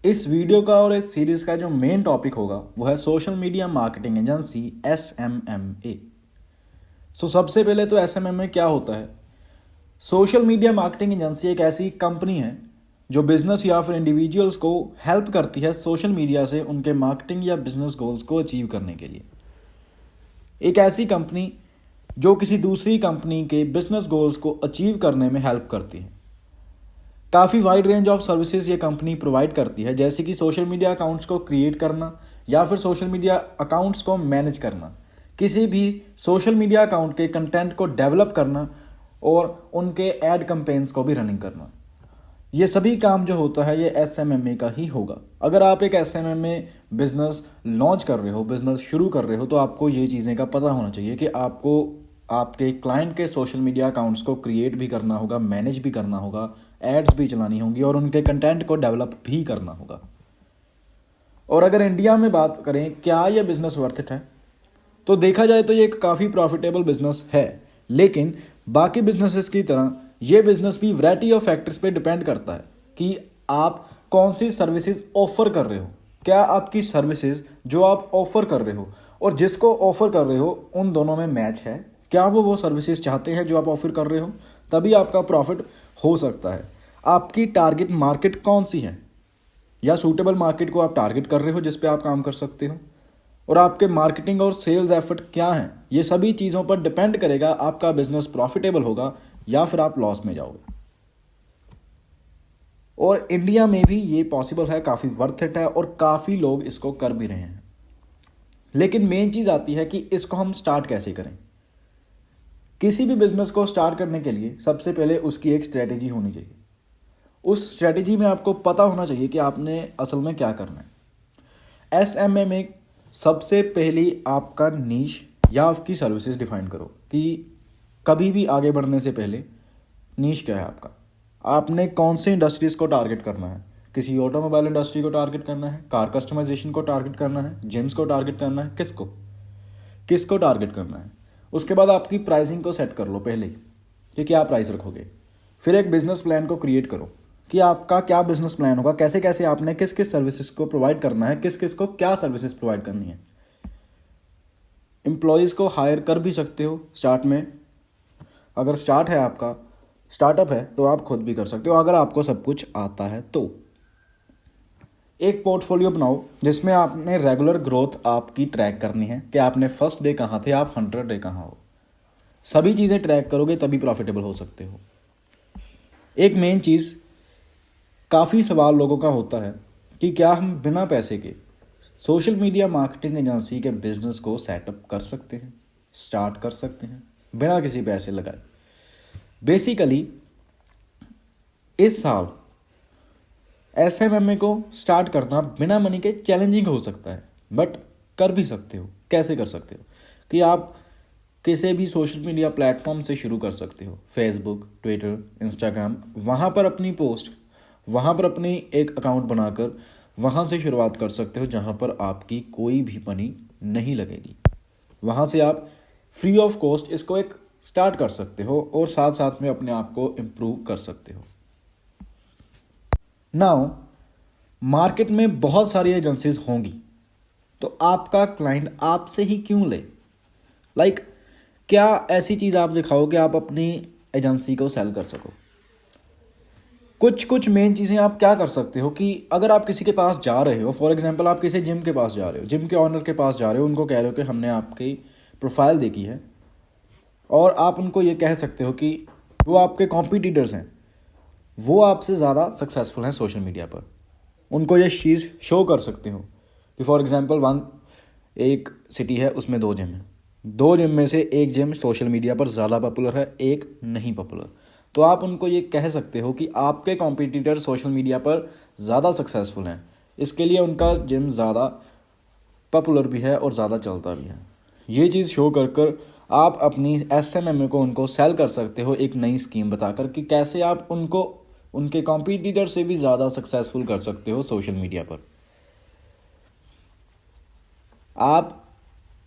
इस वीडियो का और इस सीरीज का जो मेन टॉपिक होगा वो है social media marketing agency SMMA। सबसे पहले तो SMMA क्या होता है। सोशल मीडिया मार्केटिंग एजेंसी एक ऐसी कंपनी है जो बिजनेस या फिर इंडिविजुअल्स को हेल्प करती है सोशल मीडिया से उनके मार्केटिंग या बिजनेस गोल्स को अचीव करने के लिए। एक ऐसी कंपनी जो किसी दूसरी कंपनी के बिजनेस गोल्स को अचीव करने में हेल्प करती है। काफ़ी वाइड रेंज ऑफ सर्विसेज ये कंपनी प्रोवाइड करती है, जैसे कि सोशल मीडिया अकाउंट्स को क्रिएट करना या फिर सोशल मीडिया अकाउंट्स को मैनेज करना, किसी भी सोशल मीडिया अकाउंट के कंटेंट को डेवलप करना और उनके एड कैंपेन्स को भी रनिंग करना। ये सभी काम जो होता है ये SMMA का ही होगा। अगर आप एक SMMA बिजनेस लॉन्च कर रहे हो, बिजनेस शुरू कर रहे हो, तो आपको ये चीज़ें का पता होना चाहिए कि आपको आपके क्लाइंट के सोशल मीडिया अकाउंट्स को क्रिएट भी करना होगा, मैनेज भी करना होगा, एड्स भी चलानी होंगी और उनके कंटेंट को डेवलप भी करना होगा। और अगर इंडिया में बात करें क्या ये बिजनेस वर्थ इट है, तो देखा जाए तो ये एक काफ़ी प्रॉफिटेबल बिजनेस है, लेकिन बाकी बिजनेसेस की तरह ये बिजनेस भी वैरायटी ऑफ फैक्टर्स पे डिपेंड करता है कि आप कौन सी सर्विसेज ऑफर कर रहे हो। क्या आपकी सर्विसेज जो आप ऑफर कर रहे हो और जिसको ऑफर कर रहे हो उन दोनों में मैच है, क्या वो सर्विसेज चाहते हैं जो आप ऑफर कर रहे हो, तभी आपका प्रॉफिट हो सकता है। आपकी टारगेट मार्केट कौन सी है, या सूटेबल मार्केट को आप टारगेट कर रहे हो जिस पे आप काम कर सकते हो, और आपके मार्केटिंग और सेल्स एफर्ट क्या हैं, ये सभी चीज़ों पर डिपेंड करेगा आपका बिजनेस प्रॉफिटेबल होगा या फिर आप लॉस में जाओगे। और इंडिया में भी ये पॉसिबल है, काफ़ी वर्थ इट है और काफ़ी लोग इसको कर भी रहे हैं। लेकिन मेन चीज़ आती है कि इसको हम स्टार्ट कैसे करें। किसी भी बिजनेस को स्टार्ट करने के लिए सबसे पहले उसकी एक स्ट्रेटेजी होनी चाहिए। उस स्ट्रेटेजी में आपको पता होना चाहिए कि आपने असल में क्या करना है। SMMA सबसे पहली आपका नीश या आपकी सर्विसेज डिफाइन करो कि कभी भी आगे बढ़ने से पहले नीश क्या है आपका। आपने कौन से इंडस्ट्रीज़ को टारगेट करना है। किसी ऑटोमोबाइल इंडस्ट्री को टारगेट करना है, कार कस्टमाइजेशन को टारगेट करना है, जिम्स को टारगेट करना है, किसको टारगेट करना है। उसके बाद आपकी प्राइसिंग को सेट कर लो पहले ही कि क्या प्राइस रखोगे। फिर एक बिजनेस प्लान को क्रिएट करो कि आपका क्या बिजनेस प्लान होगा, कैसे कैसे आपने किस किस सर्विसेज को प्रोवाइड करना है, किस किस को क्या सर्विसेज प्रोवाइड करनी है। एम्प्लॉयज़ को हायर कर भी सकते हो स्टार्ट में। अगर स्टार्ट है आपका स्टार्टअप है तो आप खुद भी कर सकते हो अगर आपको सब कुछ आता है तो। एक पोर्टफोलियो बनाओ जिसमें आपने रेगुलर ग्रोथ आपकी ट्रैक करनी है कि आपने फर्स्ट डे कहाँ थे, आप 100 डे कहाँ हो। सभी चीज़ें ट्रैक करोगे तभी प्रॉफिटेबल हो सकते हो। एक मेन चीज़, काफ़ी सवाल लोगों का होता है कि क्या हम बिना पैसे के सोशल मीडिया मार्केटिंग एजेंसी के बिजनेस को सेटअप कर सकते हैं, स्टार्ट कर सकते हैं बिना किसी पैसे लगाए। बेसिकली इस साल SMMA को स्टार्ट करना बिना मनी के चैलेंजिंग हो सकता है, बट कर भी सकते हो। कैसे कर सकते हो कि आप किसी भी सोशल मीडिया प्लेटफॉर्म से शुरू कर सकते हो, फेसबुक, ट्विटर, इंस्टाग्राम। वहाँ पर अपनी पोस्ट, वहाँ पर अपनी एक अकाउंट बनाकर वहाँ से शुरुआत कर सकते हो जहाँ पर आपकी कोई भी मनी नहीं लगेगी। वहाँ से आप फ्री ऑफ कॉस्ट इसको एक स्टार्ट कर सकते हो और साथ साथ में अपने आप को इम्प्रूव कर सकते हो। नाउ मार्केट में बहुत सारी एजेंसीज होंगी, तो आपका क्लाइंट आपसे ही क्यों ले। क्या ऐसी चीज़ आप दिखाओ कि आप अपनी एजेंसी को सेल कर सको। कुछ मेन चीज़ें आप क्या कर सकते हो कि अगर आप किसी के पास जा रहे हो, फॉर एग्जांपल आप किसी जिम के पास जा रहे हो, जिम के ऑनर के पास जा रहे हो, उनको कह रहे हो कि हमने आपकी प्रोफाइल देखी है, और आप उनको ये कह सकते हो कि वो आपके कॉम्पिटिटर्स हैं, वो आपसे ज़्यादा सक्सेसफुल हैं सोशल मीडिया पर। उनको ये चीज़ शो कर सकते हो कि फॉर एग्जांपल एक सिटी है, उसमें 2 जिम हैं, 2 जिम में से एक जिम सोशल मीडिया पर ज़्यादा पॉपुलर है, एक नहीं पॉपुलर। तो आप उनको ये कह सकते हो कि आपके कॉम्पिटिटर सोशल मीडिया पर ज़्यादा सक्सेसफुल हैं, इसके लिए उनका जिम ज़्यादा पॉपुलर भी है और ज़्यादा चलता भी है। ये चीज़ शो कर आप अपनी SMMA को उनको सेल कर सकते हो एक नई स्कीम बताकर कि कैसे आप उनको उनके कॉम्पिटिटर से भी ज़्यादा सक्सेसफुल कर सकते हो सोशल मीडिया पर। आप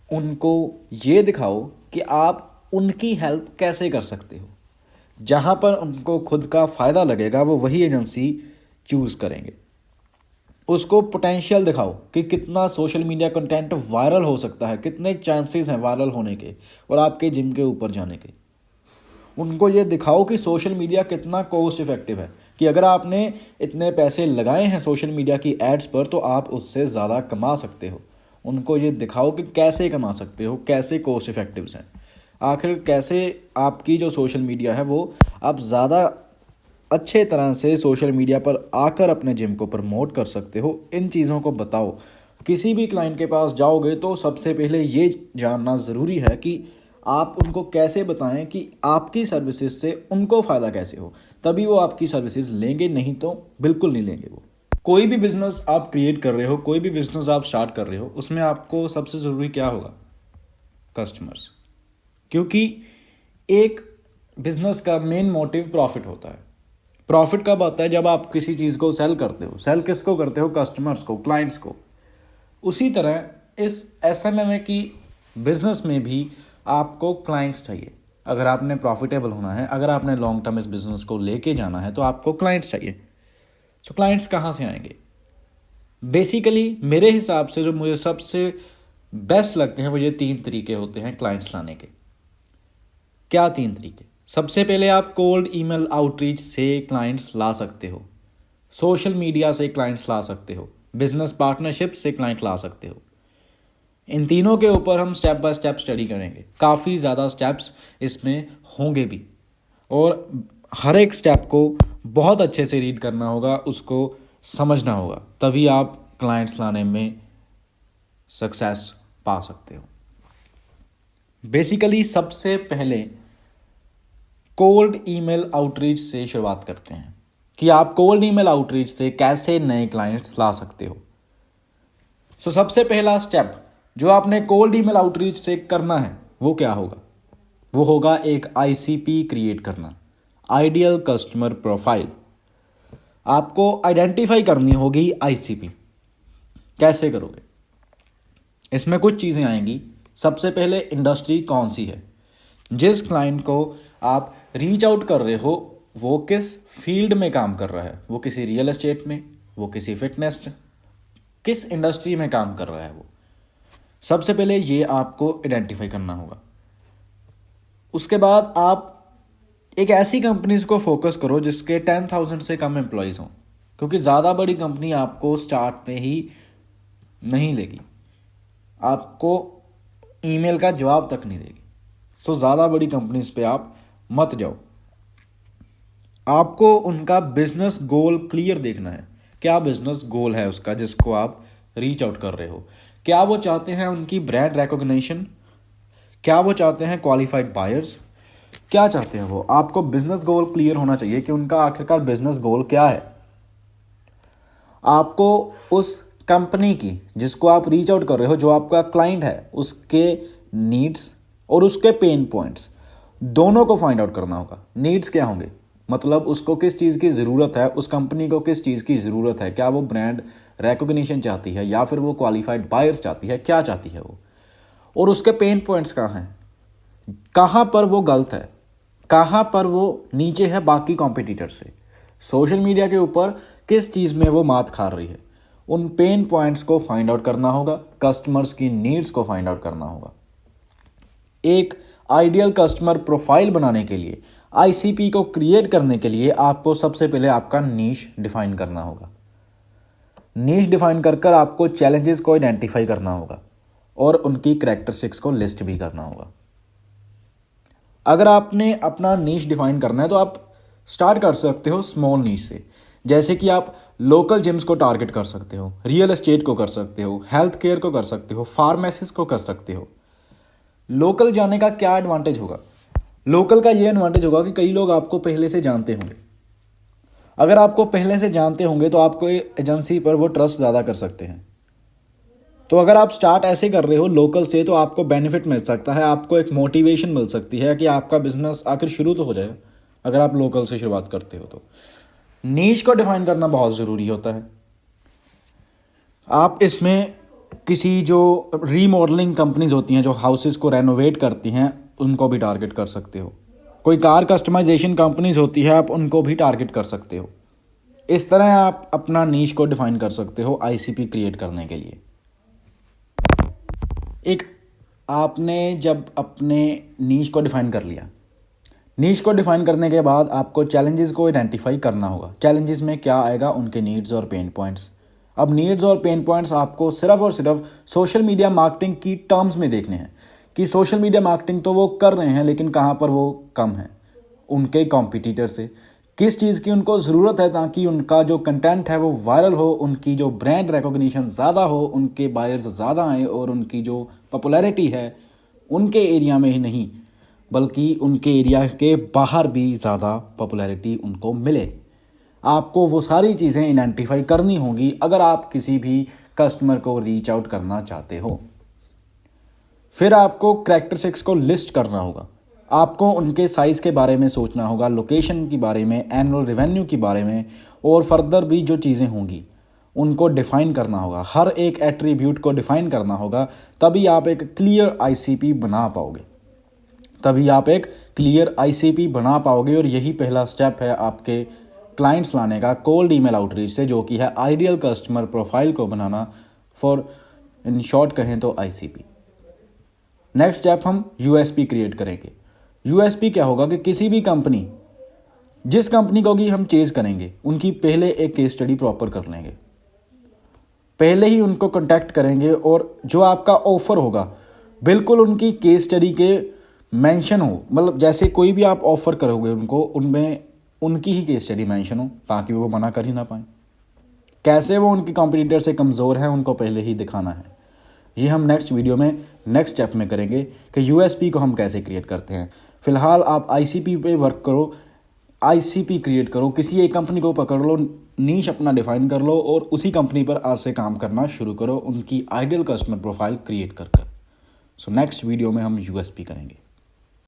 उनको ये दिखाओ कि आप उनकी हेल्प कैसे कर सकते हो। जहाँ पर उनको खुद का फ़ायदा लगेगा वो वही एजेंसी चूज़ करेंगे। उसको पोटेंशियल दिखाओ कि कितना सोशल मीडिया कंटेंट वायरल हो सकता है, कितने चांसेस हैं वायरल होने के और आपके जिम के ऊपर जाने के। उनको ये दिखाओ कि सोशल मीडिया कितना कॉस्ट इफेक्टिव है, कि अगर आपने इतने पैसे लगाए हैं सोशल मीडिया की एड्स पर तो आप उससे ज़्यादा कमा सकते हो। उनको ये दिखाओ कि कैसे कमा सकते हो, कैसे कॉस्ट इफेक्टिव्स हैं, आखिर कैसे आपकी जो सोशल मीडिया है वो आप ज़्यादा अच्छे तरह से सोशल मीडिया पर आकर अपने जिम को प्रमोट कर सकते हो। इन चीज़ों को बताओ। किसी भी क्लाइंट के पास जाओगे तो सबसे पहले ये जानना ज़रूरी है कि आप उनको कैसे बताएं कि आपकी सर्विसेज से उनको फ़ायदा कैसे हो, तभी वो आपकी सर्विसेज लेंगे, नहीं तो बिल्कुल नहीं लेंगे वो। कोई भी बिज़नेस आप क्रिएट कर रहे हो, कोई भी बिज़नेस आप स्टार्ट कर रहे हो, उसमें आपको सबसे ज़रूरी क्या होगा? कस्टमर्स। क्योंकि एक बिज़नेस का मेन मोटिव प्रॉफिट होता है। प्रॉफिट कब आता है? जब आप किसी चीज़ को सेल करते हो। सेल किसको करते हो? कस्टमर्स को, क्लाइंट्स को। उसी तरह इस एसएमएमए की बिजनेस में भी आपको क्लाइंट्स चाहिए। अगर आपने प्रॉफिटेबल होना है, अगर आपने लॉन्ग टर्म इस बिजनेस को लेके जाना है तो आपको क्लाइंट्स चाहिए। तो क्लाइंट्स कहाँ से आएंगे? बेसिकली मेरे हिसाब से जो मुझे सबसे बेस्ट लगते हैं वो ये 3 तरीके होते हैं क्लाइंट्स लाने के। क्या 3 तरीके? सबसे पहले आप कोल्ड ईमेल आउटरीच से क्लाइंट्स ला सकते हो, सोशल मीडिया से क्लाइंट्स ला सकते हो, बिजनेस पार्टनरशिप से क्लाइंट ला सकते हो। इन तीनों के ऊपर हम स्टेप बाय स्टेप स्टडी करेंगे। काफ़ी ज़्यादा स्टेप्स इसमें होंगे भी और हर एक स्टेप को बहुत अच्छे से रीड करना होगा, उसको समझना होगा, तभी आप क्लाइंट्स लाने में सक्सेस पा सकते हो। बेसिकली सबसे पहले कोल्ड ईमेल आउटरीच से शुरुआत करते हैं कि आप कोल्ड ईमेल आउटरीच से कैसे नए क्लाइंट्स ला सकते हो। सबसे पहला स्टेप जो आपने कोल्ड ईमेल आउटरीच से करना है वो क्या होगा? वो होगा एक आईसीपी क्रिएट करना, आइडियल कस्टमर प्रोफाइल। आपको आइडेंटिफाई करनी होगी आईसीपी। कैसे करोगे? इसमें कुछ चीज़ें आएंगी। सबसे पहले इंडस्ट्री कौन सी है, जिस क्लाइंट को आप रीच आउट कर रहे हो वो किस फील्ड में काम कर रहा है, वो किसी रियल एस्टेट में, वो किसी फिटनेस, किस इंडस्ट्री में काम कर रहा है वो। सबसे पहले ये आपको आइडेंटिफाई करना होगा। उसके बाद आप एक ऐसी कंपनीज को फोकस करो जिसके 10,000 से कम एम्प्लॉयज़ हों, क्योंकि ज़्यादा बड़ी कंपनी आपको स्टार्ट में ही नहीं लेगी, आपको ईमेल का जवाब तक नहीं देगी। ज़्यादा बड़ी कंपनीज पे आप मत जाओ। आपको उनका बिजनेस गोल क्लियर देखना है। क्या बिजनेस गोल है उसका जिसको आप रीच आउट कर रहे हो? क्या वो चाहते हैं उनकी ब्रांड रिकॉग्निशन? क्या वो चाहते हैं क्वालिफाइड बायर्स? क्या चाहते हैं वो? आपको बिजनेस गोल क्लियर होना चाहिए कि उनका आखिरकार बिजनेस गोल क्या है। आपको उस कंपनी की जिसको आप रीच आउट कर रहे हो, जो आपका क्लाइंट है, उसके नीड्स और उसके पेन पॉइंट्स दोनों को फाइंड आउट करना होगा। नीड्स क्या होंगे? मतलब उसको किस चीज़ की ज़रूरत है, उस कंपनी को किस चीज़ की ज़रूरत है। क्या वो ब्रांड रिकॉग्निशन चाहती है या फिर वो क्वालिफाइड बायर्स चाहती है? क्या चाहती है वो? और उसके पेन पॉइंट्स कहाँ हैं, कहाँ पर वो गलत है, कहाँ पर वो नीचे है बाकी कॉम्पिटिटर से, सोशल मीडिया के ऊपर किस चीज़ में वो मात खा रही है। उन पेन पॉइंट्स को फाइंड आउट करना होगा, कस्टमर्स की नीड्स को फाइंड आउट करना होगा। एक आइडियल कस्टमर प्रोफाइल बनाने के लिए, आईसीपी को क्रिएट करने के लिए आपको सबसे पहले आपका नीश डिफाइन करना होगा। नीश डिफाइन कर आपको चैलेंजेस को आइडेंटिफाई करना होगा और उनकी कैरेक्टरिस्टिक्स को लिस्ट भी करना होगा। अगर आपने अपना नीश डिफाइन करना है तो आप स्टार्ट कर सकते हो स्मॉल नीश से। जैसे कि आप लोकल जिम्स को टारगेट कर सकते हो, रियल एस्टेट को कर सकते हो, हेल्थ केयर को कर सकते हो, फार्मेसिस्ट को कर सकते हो। लोकल जाने का क्या एडवांटेज होगा? लोकल का ये एडवांटेज होगा कि कई लोग आपको पहले से जानते होंगे। अगर आपको पहले से जानते होंगे तो आपको एजेंसी पर वो ट्रस्ट ज़्यादा कर सकते हैं। तो अगर आप स्टार्ट ऐसे कर रहे हो लोकल से तो आपको बेनिफिट मिल सकता है, आपको एक मोटिवेशन मिल सकती है कि आपका बिजनेस आखिर शुरू तो हो जाएगा अगर आप लोकल से शुरुआत करते हो। तो नीश को डिफाइन करना बहुत ज़रूरी होता है। आप इसमें किसी जो रीमॉडलिंग कंपनीज होती हैं जो हाउसेस को रेनोवेट करती हैं उनको भी टारगेट कर सकते हो। कोई कार कस्टमाइजेशन कंपनीज होती है आप उनको भी टारगेट कर सकते हो। इस तरह आप अपना नीश को डिफाइन कर सकते हो आईसीपी क्रिएट करने के लिए। एक आपने जब अपने नीश को डिफाइन कर लिया, नीश को डिफाइन करने के बाद आपको चैलेंजेस को आइडेंटिफाई करना होगा। चैलेंजेस में क्या आएगा, उनके नीड्स और पेन पॉइंट्स। अब नीड्स और पेन पॉइंट्स आपको सिर्फ और सिर्फ सोशल मीडिया मार्केटिंग की टर्म्स में देखने हैं कि सोशल मीडिया मार्केटिंग तो वो कर रहे हैं, लेकिन कहाँ पर वो कम है उनके कॉम्पिटिटर से, किस चीज़ की उनको ज़रूरत है ताकि उनका जो कंटेंट है वो वायरल हो, उनकी जो ब्रांड रिकॉग्निशन ज़्यादा हो, उनके बायर्स ज़्यादा आए और उनकी जो पॉपुलैरिटी है उनके एरिया में ही नहीं बल्कि उनके एरिया के बाहर भी ज़्यादा पॉपुलैरिटी उनको मिले। आपको वो सारी चीज़ें आइडेंटिफाई करनी होगी अगर आप किसी भी कस्टमर को रीच आउट करना चाहते हो। फिर आपको कैरेक्टरिस्टिक्स को लिस्ट करना होगा। आपको उनके साइज़ के बारे में सोचना होगा, लोकेशन के बारे में, एनुअल रेवेन्यू के बारे में, और फर्दर भी जो चीज़ें होंगी उनको डिफ़ाइन करना होगा। हर एक एट्रीब्यूट को डिफ़ाइन करना होगा, तभी आप एक क्लियर आईसीपी बना पाओगे। और यही पहला स्टेप है आपके क्लाइंट्स लाने का कोल्ड ईमेल आउटरीच से, जो कि है आइडियल कस्टमर प्रोफाइल को बनाना, फॉर इन शॉर्ट कहें तो आईसीपी। नेक्स्ट स्टेप हम यूएसपी क्रिएट करेंगे। यूएसपी क्या होगा कि किसी भी कंपनी, जिस कंपनी को भी हम चेज करेंगे, उनकी पहले एक केस स्टडी प्रॉपर कर लेंगे, पहले ही उनको कांटेक्ट करेंगे और जो आपका ऑफर होगा बिल्कुल उनकी केस स्टडी के मेंशन हो। मतलब जैसे कोई भी आप ऑफर करोगे उनको, उनमें उनकी ही केस स्टडी मेंशन हो ताकि वो मना कर ही ना पाए। कैसे वो उनके कॉम्पिटिटर से कमज़ोर हैं उनको पहले ही दिखाना है। ये हम नेक्स्ट वीडियो में नेक्स्ट स्टेप में करेंगे कि यूएसपी को हम कैसे क्रिएट करते हैं। फिलहाल आप आईसीपी पे वर्क करो, आईसीपी क्रिएट करो, किसी एक कंपनी को पकड़ लो, नीश अपना डिफाइन कर लो और उसी कंपनी पर आज से काम करना शुरू करो, उनकी आइडियल कस्टमर प्रोफाइल क्रिएट कर। सो नेक्स्ट वीडियो में हम यूएसपी करेंगे।